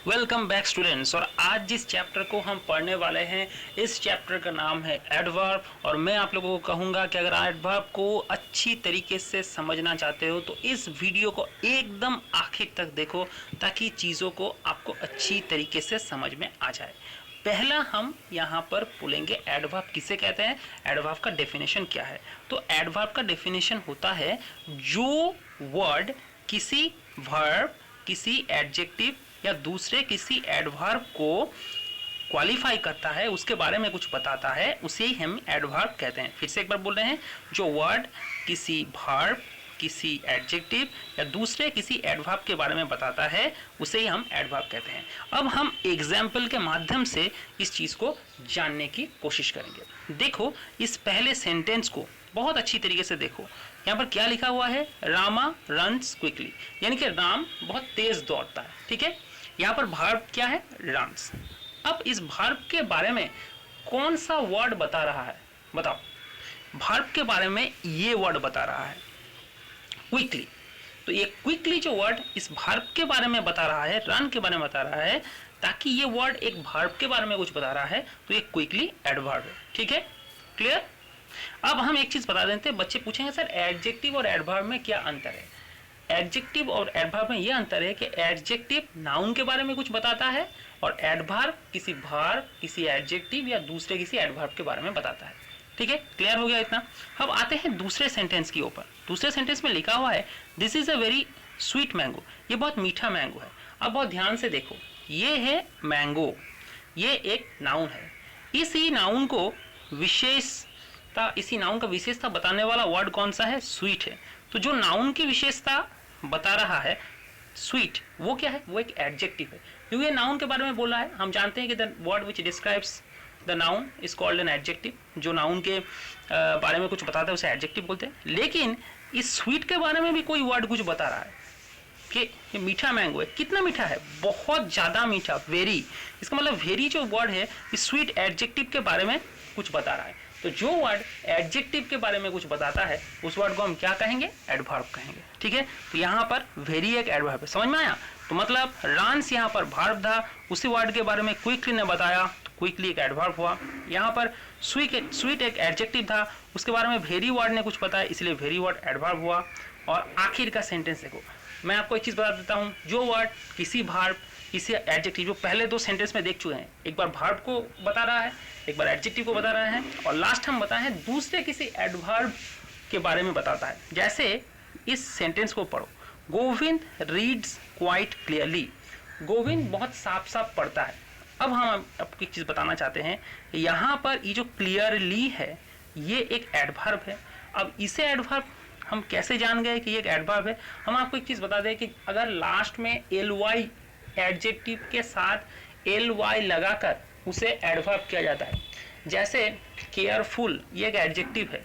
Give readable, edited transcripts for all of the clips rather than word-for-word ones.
Welcome back students. और आज जिस चैप्टर को हम पढ़ने वाले हैं इस चैप्टर का नाम है एडवर्ब। और मैं आप लोगों को कहूँगा कि अगर एडवर्ब को अच्छी तरीके से समझना चाहते हो तो इस वीडियो को एकदम आखिर तक देखो ताकि चीज़ों को आपको अच्छी तरीके से समझ में आ जाए। पहला हम यहाँ पर बोलेंगे एडवर्ब किसे कहते हैं, एडवर्ब का डेफिनेशन क्या है। तो एडवर्ब का डेफिनेशन होता है जो वर्ड किसी वर्ब, किसी एडजेक्टिव या दूसरे किसी एडवर्ब को क्वालिफाई करता है, उसके बारे में कुछ बताता है, उसे ही हम एडवर्ब कहते हैं। फिर से एक बार बोल रहे हैं, जो वर्ड किसी वर्ब, किसी एडजेक्टिव या दूसरे किसी एडवर्ब के बारे में बताता है उसे ही हम एडवर्ब कहते हैं। अब हम एग्जाम्पल के माध्यम से इस चीज़ को जानने की कोशिश करेंगे। देखो इस पहले सेंटेंस को बहुत अच्छी तरीके से देखो। यहाँ पर क्या लिखा हुआ है, रामा रन्स क्विकली, यानी कि राम बहुत तेज दौड़ता है। ठीक है, यहाँ पर वर्ब क्या है, रन्स। अब इस वर्ब के बारे में कौन सा वर्ड बता रहा है, बताओ। वर्ब के बारे में ये वर्ड बता रहा है क्विकली। तो ये क्विकली जो वर्ड इस वर्ब के बारे में बता रहा है, रन के बारे में बता रहा है, ताकि ये वर्ड एक वर्ब के बारे में कुछ बता रहा है तो ये क्विकली एडवर्ब है। ठीक है, क्लियर। अब हम एक चीज बता देते हैं, बच्चे पूछेंगे सर एडजेक्टिव और एडवर्ब में क्या अंतर है। एडजेक्टिव और एडवर्ब में यह अंतर है कि एडजेक्टिव नाउन के बारे में कुछ बताता है और एडवर्ब किसी वर्ब, किसी एडजेक्टिव या दूसरे किसी एडवर्ब के बारे में बताता है। ठीक है, क्लियर हो गया इतना। अब आते हैं दूसरे सेंटेंस के ऊपर। दूसरे सेंटेंस में लिखा हुआ है this is a very sweet mango, ये बहुत मीठा मैंगो है। अब बहुत ध्यान से देखो, ये है मैंगो, ये एक नाउन है। इसी नाउन को विशेषता, इसी नाउन का विशेषता बताने वाला वर्ड कौन सा है, स्वीट है। तो जो नाउन की विशेषता बता रहा है स्वीट, वो क्या है, वो एक एडजेक्टिव है, क्योंकि ये नाउन के बारे में बोला है। हम जानते हैं कि the word which describes the noun is called an adjective. जो नाउन के बारे में कुछ बताता है उसे एडजेक्टिव बोलते हैं। लेकिन इस स्वीट के बारे में भी कोई वर्ड कुछ बता रहा है कि ये मीठा मैंगो है। कितना मीठा है, बहुत ज़्यादा मीठा, वेरी। इसका मतलब वेरी जो वर्ड है इस स्वीट एडजेक्टिव के बारे में कुछ बता रहा है। तो जो वर्ड एडजेक्टिव के बारे में कुछ बताता है उस वर्ड को हम क्या कहेंगे, एडवर्ब कहेंगे। ठीक है, तो यहाँ पर वेरी एक एडवर्ब है, समझ में आया। तो मतलब रन्स यहाँ पर वर्ब था, उसी वर्ड के बारे में क्विकली ने बताया तो क्विकली एक एडवर्ब हुआ। यहाँ पर स्वीट एक एडजेक्टिव था, उसके बारे में वेरी वर्ड ने कुछ बताया, इसलिए वेरी वर्ड एडवर्ब हुआ। और आखिर का सेंटेंस देखो, मैं आपको एक चीज़ बता देता हूँ, जो वर्ड किसी वर्ब, किसी एडजेक्टिव, जो पहले दो सेंटेंस में देख चुके हैं, एक बार वर्ब को बता रहा है, एक बार एडजेक्टिव को बता रहा है, और लास्ट हम बताए हैं दूसरे किसी एडवर्ब के बारे में बताता है। जैसे इस सेंटेंस को पढ़ो, Govind reads quite clearly, Govind बहुत साफ साफ पढ़ता है। अब हम आपको एक चीज़ बताना चाहते हैं, यहाँ पर ये जो क्लियरली है ये एक एडवर्ब है। अब इसे एडवर्ब हम कैसे जान गए कि ये एक एडवर्ब है। हम आपको एक चीज़ बता दें कि अगर लास्ट में एल वाई एडजेक्टिव के साथ एल वाई लगाकर उसे एडवर्ब किया जाता है। जैसे केयरफुल, ये एक एडजेक्टिव है,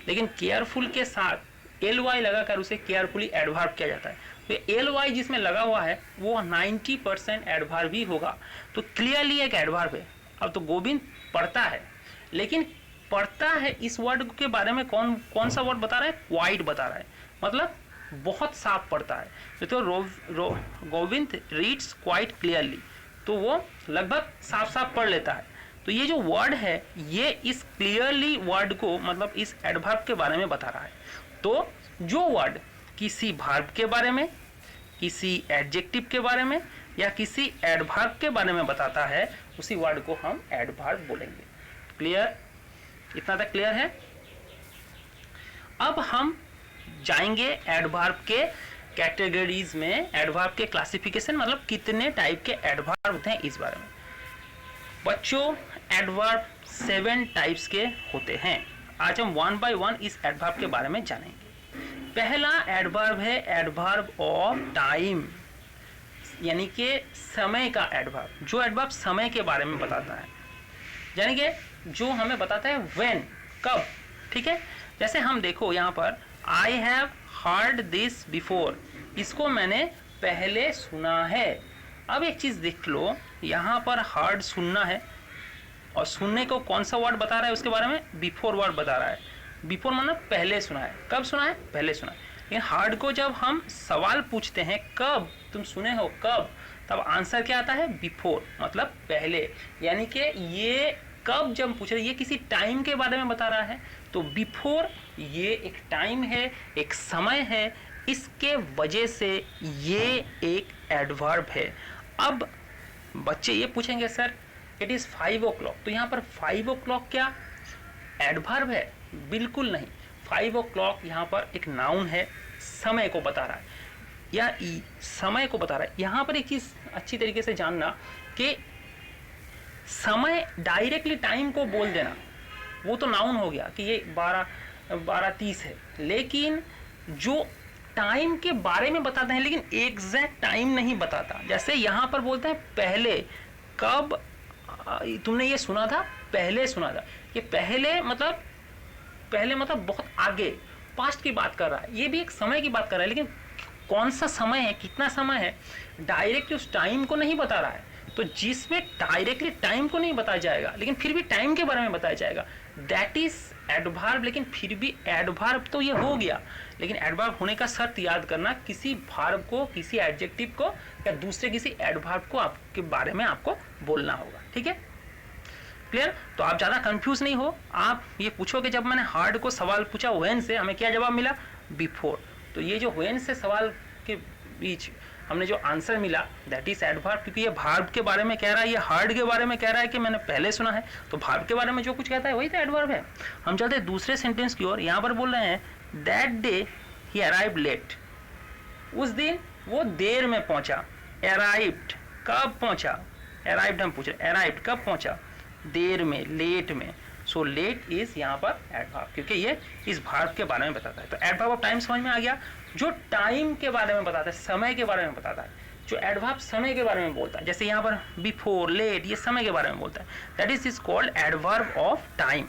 लेकिन केयरफुल के साथ एल वाई लगाकर उसे केयरफुली एडवर्ब किया जाता है। तो एल वाई जिसमें लगा हुआ है वो 90% एडवर्ब ही होगा। तो क्लियरली एक एडवर्ब है। अब तो गोविंद पढ़ता है, लेकिन पढ़ता है इस वर्ड के बारे में कौन सा वर्ड बता रहा है, क्वाइट बता रहा है, मतलब बहुत साफ पढ़ता है। तो गोविंद रीड्स क्वाइट क्लियरली, तो वो लगभग साफ साफ पढ़ लेता है। तो ये जो वर्ड है ये इस क्लियरली वर्ड को, मतलब इस एडवर्ब के बारे में बता रहा है। तो जो वर्ड किसी वर्ब के बारे में, किसी एडजेक्टिव के बारे में या किसी एडवर्ब के बारे में बताता है उसी वर्ड को हम एडवर्ब बोलेंगे। क्लियर, इतना तक क्लियर है। अब हम जाएंगे एडवर्ब के कैटेगरीज में, एडवर्ब के क्लासिफिकेशन, मतलब कितने टाइप के एडवर्ब होते हैं इस बारे में। बच्चों एडवर्ब 7 टाइप्स के होते हैं। आज हम 1 बाय 1 इस एडवर्ब के बारे में जानेंगे। पहला एडवर्ब है एडवर्ब ऑफ टाइम, यानी कि समय का एडवर्ब। जो एडवर्ब समय के बारे में बताता है, यानी कि जो हमें बताता है व्हेन, कब। ठीक है, जैसे हम देखो यहाँ पर I have heard this before, इसको मैंने पहले सुना है। अब एक चीज़ देख लो, यहाँ पर हर्ड सुनना है, और सुनने को कौन सा वर्ड बता रहा है उसके बारे में, बिफोर वर्ड बता रहा है। बिफोर मतलब पहले सुना है, कब सुना है, पहले सुना है। लेकिन हर्ड को जब हम सवाल पूछते हैं कब तुम सुने हो, कब, तब आंसर क्या आता है, बिफोर, मतलब पहले। यानी कि ये कब जब पूछ रहे, ये किसी टाइम के बारे में बता रहा है, तो बिफोर ये एक टाइम है, एक समय है, इसके वजह से ये एक एडवर्ब है। अब बच्चे ये पूछेंगे सर इट इज 5 o'clock, तो यहाँ पर 5 o'clock क्या एडवर्ब है? बिल्कुल नहीं। 5 o'clock यहाँ पर एक नाउन है, समय को बता रहा है, या समय को बता रहा है। यहाँ पर एक चीज अच्छी तरीके से जानना कि समय डायरेक्टली टाइम को बोल देना वो तो नाउन हो गया कि ये 12:30 है, लेकिन जो टाइम के बारे में बताते हैं लेकिन एग्जैक्ट टाइम नहीं बताता। जैसे यहाँ पर बोलते हैं पहले, कब तुमने ये सुना था, पहले सुना था, ये पहले मतलब बहुत आगे, पास्ट की बात कर रहा है, ये भी एक समय की बात कर रहा है, लेकिन कौन सा समय है, कितना समय है, डायरेक्टली उस टाइम को नहीं बता रहा है। तो जिसमें डायरेक्टली टाइम को नहीं बताया जाएगा लेकिन फिर भी टाइम के बारे में बताया जाएगा, दैट इज एडवर्ब। लेकिन फिर भी एडवर्ब तो ये हो गया, लेकिन एडवर्ब होने का शर्त याद करना, किसी वर्ब को, किसी एडजेक्टिव को या दूसरे किसी एडवर्ब को आपके बारे में आपको बोलना होगा। ठीक है, क्लियर? तो आप ज्यादा कंफ्यूज नहीं हो। आप ये पूछोगे, जब मैंने हार्ड को सवाल पूछा व्हेन से, हमें क्या जवाब मिला, बिफोर। तो ये जो व्हेन से सवाल के बीच हमने जो आंसर मिला दैट इज एडवर्ब, क्योंकि ये वर्ब के बारे में कह रहा है, ये हार्ड के बारे में कह रहा है कि मैंने पहले सुना है, तो वर्ब के बारे में जो कुछ कहता है वही तो एडवर्ब है। हम चलते हैं दूसरे सेंटेंस की ओर। यहाँ पर बोल रहे हैं that day he arrived late, उस दिन वो देर में पहुंचा। अराइव्ड कब पहुंचा, अराइव्ड हम पूछ रहे, अराइव्ड कब पहुंचा, देर में, लेट में। सो लेट इज यहाँ पर एडवर्ब, क्योंकि ये इस वर्ब के बारे में बताता है। तो एडवर्ब ऑफ टाइम समझ में आ गया, जो टाइम के बारे में बताता है, समय के बारे में बताता है। जो एडवर्ब समय के बारे में बोलता है, जैसे यहाँ पर बिफोर, लेट, ये समय के बारे में बोलता है, that is called adverb of time.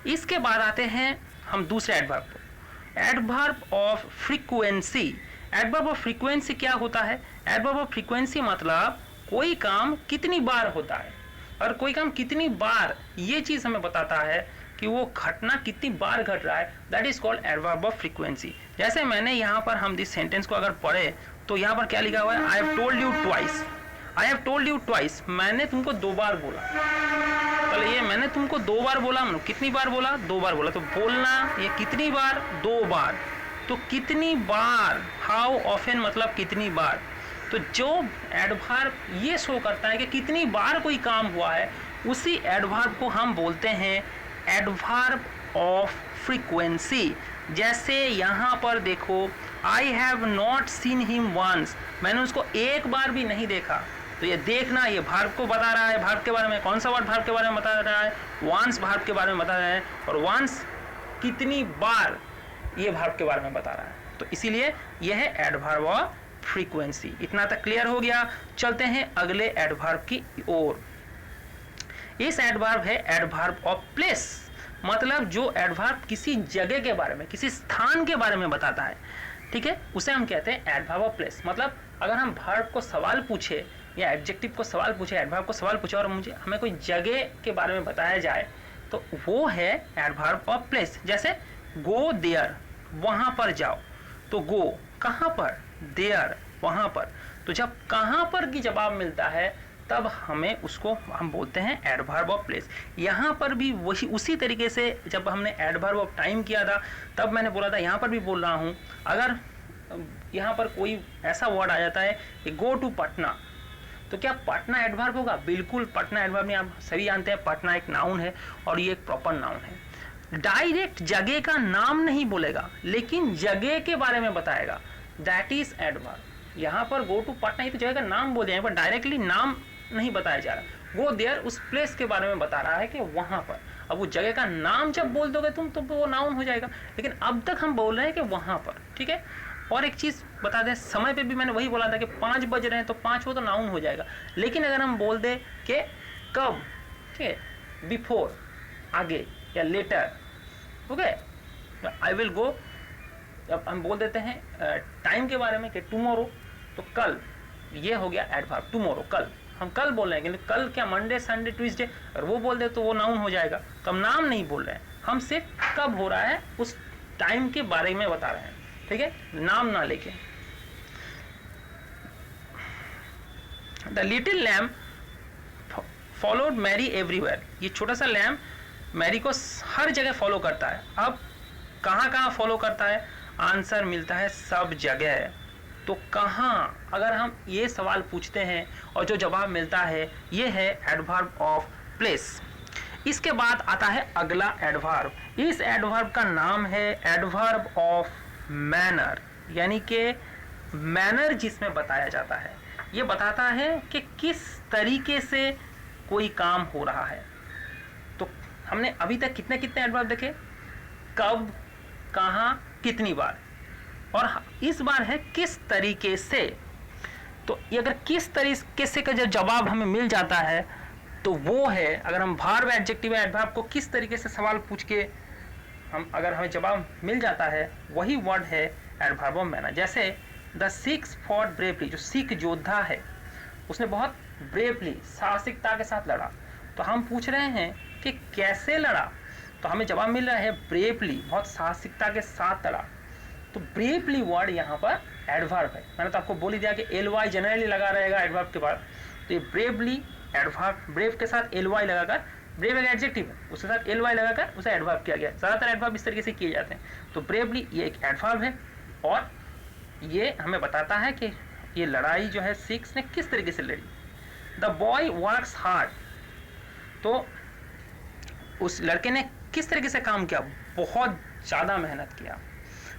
इसके बाद आते हैं हम दूसरे एडवर्ब को, adverb of frequency. Adverb of frequency क्या होता है? एडवर्ब ऑफ फ्रीक्वेंसी मतलब कोई काम कितनी बार होता है, और कोई काम कितनी बार, ये चीज हमें बताता है कि वो घटना कितनी बार घट रहा है, that is called adverb of frequency. जैसे मैंने यहाँ पर हम दिस सेंटेंस को अगर पढ़े तो यहाँ पर क्या लिखा हुआ है, I have told you twice, I have told you twice, मैंने तुमको 2 बार बोला। तो ये मैंने तुमको 2 बार बोला, मतलब कितनी बार बोला, 2 बार बोला। तो बोलना ये कितनी बार, 2 बार। तो कितनी बार, हाउ ऑफन मतलब कितनी बार। तो जो एडवर्ब ये शो करता है कि कितनी बार कोई काम हुआ है, उसी एडवर्ब को हम बोलते हैं एडवर्ब ऑफ फ्रीक्वेंसी। जैसे यहाँ पर देखो, I have not seen him once, मैंने उसको एक बार भी नहीं देखा। तो ये देखना, ये वर्ब को बता रहा है, वर्ब के बारे में, कौन सा वर्ब वर्ब के बारे में बता रहा है, वंस वर्ब के बारे में बता रहा है, और वंस कितनी बार, ये वर्ब के बारे में बता रहा है। तो इसीलिए यह है एडवर्ब ऑफ फ्रीक्वेंसी। इतना तक क्लियर हो गया। चलते हैं अगले एडवर्ब की ओर। इस एडवर्ब है एडवर्ब ऑफ प्लेस, मतलब जो एडवर्ब किसी जगह के बारे में, किसी स्थान के बारे में बताता है, ठीक है, उसे हम कहते हैं एडवर्ब ऑफ प्लेस। मतलब अगर हम वर्ब को सवाल पूछे या एडजेक्टिव को सवाल पूछे, एडवर्ब को सवाल पूछे और हमें कोई जगह के बारे में बताया जाए, तो वो है एडवर्ब ऑफ प्लेस। जैसे गो देयर, वहां पर जाओ। तो गो कहां पर, देयर वहां पर। तो जब कहां पर की जवाब मिलता है तब हमें उसको हम बोलते हैं एडवर्ब ऑफ प्लेस। यहाँ पर भी वही उसी तरीके से जब हमने एडवर्ब ऑफ टाइम किया था तब मैंने बोला था, यहाँ पर भी बोल रहा हूँ, अगर यहाँ पर कोई ऐसा वर्ड आ जाता है कि गो टू पटना, तो क्या पटना एडवर्ब होगा? बिल्कुल पटना एडवर्ब नहीं। आप सभी जानते हैं पटना एक नाउन है और ये एक प्रॉपर नाउन है। डायरेक्ट जगह का नाम नहीं बोलेगा लेकिन जगह के बारे में बताएगा, दैट इज एडवर्ब। यहाँ पर गो टू पटना ही तो जगह का नाम बोल दिया, पर डायरेक्टली नाम नहीं बताया जा रहा। गो देयर उस प्लेस के बारे में बता रहा है कि वहां पर। अब वो जगह का नाम जब बोल दोगे तुम तो वो नाउन हो जाएगा, लेकिन अब तक हम बोल रहे हैं कि वहां पर, ठीक है। और एक चीज बता दें, समय पे भी मैंने वही बोला था कि 5 बज रहे हैं, तो 5 हो तो नाउन हो जाएगा। लेकिन अगर हम बोल दे कि कब, ठीक है, बिफोर आगे या later, okay, I will go, अब हम बोल देते हैं टाइम के बारे में कि टुमारो, तो कल, ये हो गया एडवर्ब, टुमारो कल। हम कल बोल रहे हैं, लेकिन कल क्या मंडे, संडे, ट्यूसडे, अगर वो बोल दे तो वो नाउन हो जाएगा। तो हम नाम नहीं बोल रहे हैं, हम सिर्फ कब हो रहा है उस टाइम के बारे में बता रहे हैं, ठीक है, नाम ना लेके। The little lamp followed Mary everywhere, ये छोटा सा लैम्प मैरी को हर जगह फॉलो करता है। अब कहाँ कहाँ फॉलो करता है? आंसर मिलता है सब जगह। तो कहाँ, अगर हम ये सवाल पूछते हैं और जो जवाब मिलता है ये है एडवर्ब ऑफ प्लेस। इसके बाद आता है अगला एडवर्ब। इस एडवर्ब का नाम है एडवर्ब ऑफ मैनर, यानी कि मैनर जिसमें बताया जाता है, ये बताता है कि किस तरीके से कोई काम हो रहा है। तो हमने अभी तक कितने कितने एडवर्ब देखे? कब, कहाँ, कितनी बार, और इस बार है किस तरीके से। तो ये अगर किस तरीके से का जब जवाब हमें मिल जाता है तो वो है, अगर हम वर्ब एडजेक्टिव एडवर्ब को किस तरीके से सवाल पूछ के हम अगर हमें जवाब मिल जाता है, वही वर्ड है एडवर्ब ऑफ मैनर। जैसे द सिख फॉट ब्रेवली, जो सिख योद्धा है उसने बहुत ब्रेवली, साहसिकता के साथ लड़ा। तो हम पूछ रहे हैं कि कैसे लड़ा, तो हमें जवाब मिल रहा है ब्रेवली, बहुत साहसिकता के साथ लड़ा। तो ब्रेवली वर्ड यहाँ पर एडवर्ब है। मैंने तो आपको बोल ही दिया कि एल वाई जनरली लगा रहेगा एडवर्ब के बाद। तो ये ब्रेवली एडवर्ब, ब्रेव के साथ एल वाई लगाकर, ब्रेव एक एडजेक्टिव है, उसके साथ एल वाई लगाकर उसे एडवर्ब किया गया। ज़्यादातर एडवर्ब इस तरीके से किए जाते हैं। तो ब्रेवली ये एक एडवर्ब है और ये हमें बताता है कि ये लड़ाई जो है सिक्स ने किस तरीके से लड़ी। द बॉय वर्क्स हार्ड, तो उस लड़के ने किस तरीके से काम किया? बहुत ज़्यादा मेहनत किया।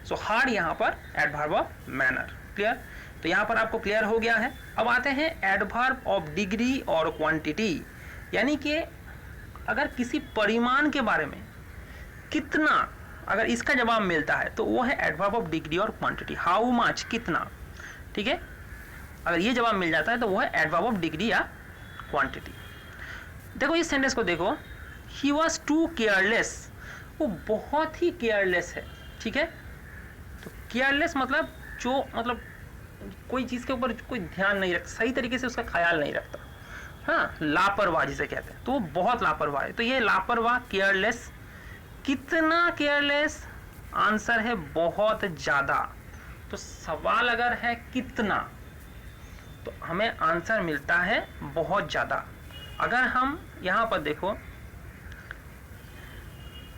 सो हार्ड यहाँ पर एडवर्ब ऑफ मैनर। क्लियर? तो यहाँ पर आपको क्लियर हो गया है। अब आते हैं एडवर्ब ऑफ डिग्री और क्वांटिटी, यानी कि अगर किसी परिमाण के बारे में कितना, अगर इसका जवाब मिलता है तो वो है एडवर्ब ऑफ डिग्री और क्वांटिटी। हाउ मच, कितना। ठीक है, अगर ये जवाब मिल जाता है तो वो है एडवर्ब ऑफ डिग्री या क्वांटिटी। देखो इस सेंटेंस को देखो, ही वॉज टू केयरलेस, वो बहुत ही केयरलेस है। ठीक है, तो केयरलेस मतलब जो मतलब कोई चीज़ के ऊपर कोई ध्यान नहीं रखता, सही तरीके से उसका ख्याल नहीं रखता। हाँ, लापरवाह जिसे कहते हैं, तो वो बहुत लापरवाह है। तो ये लापरवाह, केयरलेस, कितना केयरलेस? आंसर है बहुत ज़्यादा। तो सवाल अगर है कितना, तो हमें आंसर मिलता है बहुत ज़्यादा। अगर हम यहाँ पर देखो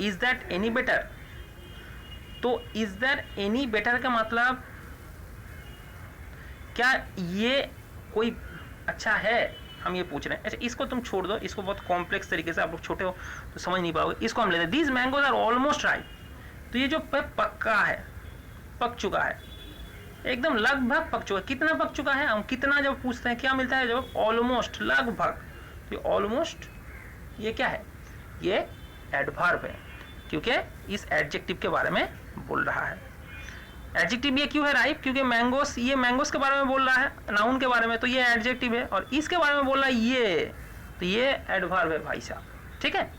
इज दैट एनी बेटर, तो इज दैट एनी बेटर का मतलब क्या ये कोई अच्छा है, हम ये पूछ रहे हैं। अच्छा, इसको तुम छोड़ दो, इसको बहुत कॉम्प्लेक्स तरीके से, आप लोग छोटे हो तो समझ नहीं पाओगे। इसको हम लेते हैं, these mangoes are almost ripe, तो ये जो पक्का है, पक चुका है, एकदम लगभग पक चुका है। कितना पक चुका है? हम कितना जब पूछते हैं क्या मिलता है जब? ऑलमोस्ट, लगभग। तो ऑलमोस्ट ये क्या है? ये एडवर्ब है, क्योंकि इस एडजेक्टिव के बारे में बोल रहा है। एडजेक्टिव ये क्यों है राइप? क्योंकि मैंगोस, ये मैंगोस के बारे में बोल रहा है, नाउन के बारे में, तो ये एडजेक्टिव है। और इसके बारे में बोल रहा है ये, तो ये एडवर्ब है भाई साहब। ठीक है,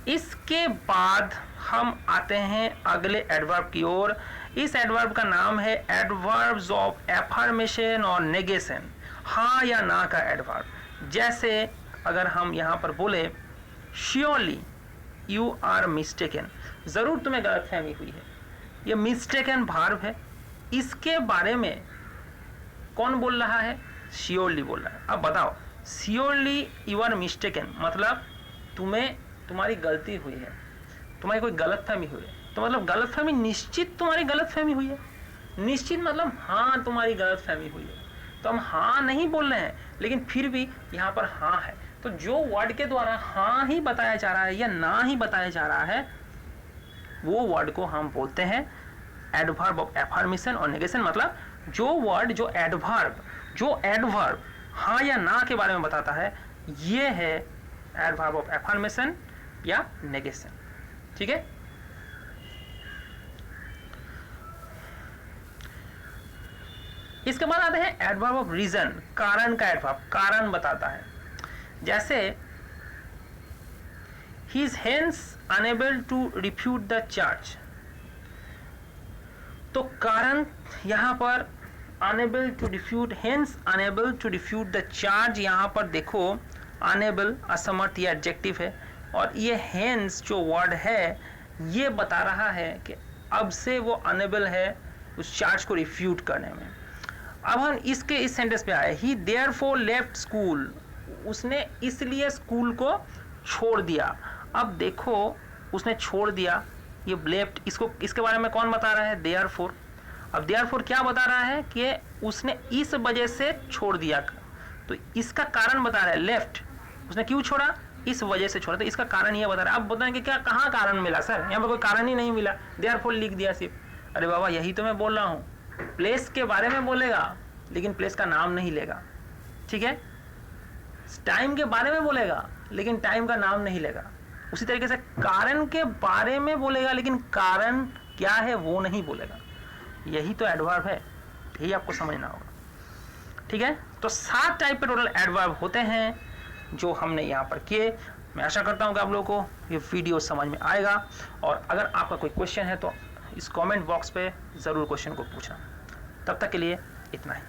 इसके बाद हम आते हैं अगले एडवर्ब की ओर। इस एडवर्ब का नाम है एडवर्ब्स ऑफ एफर्मेशन और नेगेशन, हाँ या ना का एडवर्ब। जैसे अगर हम यहाँ पर बोले श्योरली यू आर मिस्टेकन, जरूर तुम्हें गलतफहमी हुई है, ये मिस्टेकन वर्ब है। इसके बारे में कौन बोल रहा है? श्योरली बोल रहा है। अब बताओ, श्योरली यू आर मिस्टेकन मतलब तुम्हारी गलती हुई है, तुम्हारी कोई गलतफहमी हुई है। तो मतलब गलतफहमी, निश्चित तुम्हारी गलतफहमी हुई है। निश्चित मतलब हाँ तुम्हारी गलतफहमी हुई है। तो हम हाँ नहीं बोल रहे हैं, लेकिन फिर भी यहाँ पर हाँ है। तो जो वर्ड के द्वारा हाँ ही बताया जा रहा है या ना ही बताया जा रहा है, वो वर्ड को हम बोलते हैं एडवर्ब ऑफ एफर्मेशन और नेगेशन। मतलब जो वर्ड, जो एडवर्ब हाँ या ना के बारे में बताता है, ये है एडवर्ब ऑफ एफर्मेशन या नेगेशन। ठीक है, इसके बाद आते हैं एडवर्ब ऑफ रीजन, कारण का एडवर्ब, कारण बताता है। जैसे he is hence unable to refute the charge, तो कारण यहाँ पर unable to refute, hence unable to refute the charge। यहाँ पर देखो unable असमर्थ ये एडजेक्टिव है, और ये hence जो वर्ड है ये बता रहा है कि अब से वो unable है उस चार्ज को रिफ्यूट करने में। अब हम इसके इस सेंटेंस पे आए, ही देयरफॉर लेफ्ट स्कूल, उसने इसलिए स्कूल को छोड़ दिया। अब देखो उसने छोड़ दिया, ये लेफ्ट, इसको इसके बारे में कौन बता रहा है, देयरफॉर। अब देयरफॉर क्या बता रहा है कि उसने इस वजह से छोड़ दिया, तो इसका कारण बता रहा है लेफ्ट, उसने क्यों छोड़ा, इस वजह से छोड़ा, तो इसका कारण ये बता रहा है। अब बताएं कि क्या कहाँ कारण मिला सर, यहाँ पर कोई कारण ही नहीं मिला, देयरफॉर लिख दिया सिर्फ। अरे बाबा यही तो मैं बोल रहा हूँ, प्लेस के बारे में बोलेगा लेकिन प्लेस का नाम नहीं लेगा, ठीक है। टाइम के बारे में बोलेगा लेकिन टाइम का नाम नहीं लेगा। उसी तरीके से कारण के बारे में बोलेगा लेकिन कारण क्या है वो नहीं बोलेगा। यही तो एडवर्ब है, यही आपको समझना होगा, ठीक है। तो 7 टाइप के टोटल एडवर्ब होते हैं जो हमने यहाँ पर किए। मैं आशा करता हूँ कि आप लोगों को ये वीडियो समझ में आएगा, और अगर आपका कोई क्वेश्चन है तो इस कमेंट बॉक्स पे ज़रूर क्वेश्चन को पूछना। तब तक के लिए इतना ही।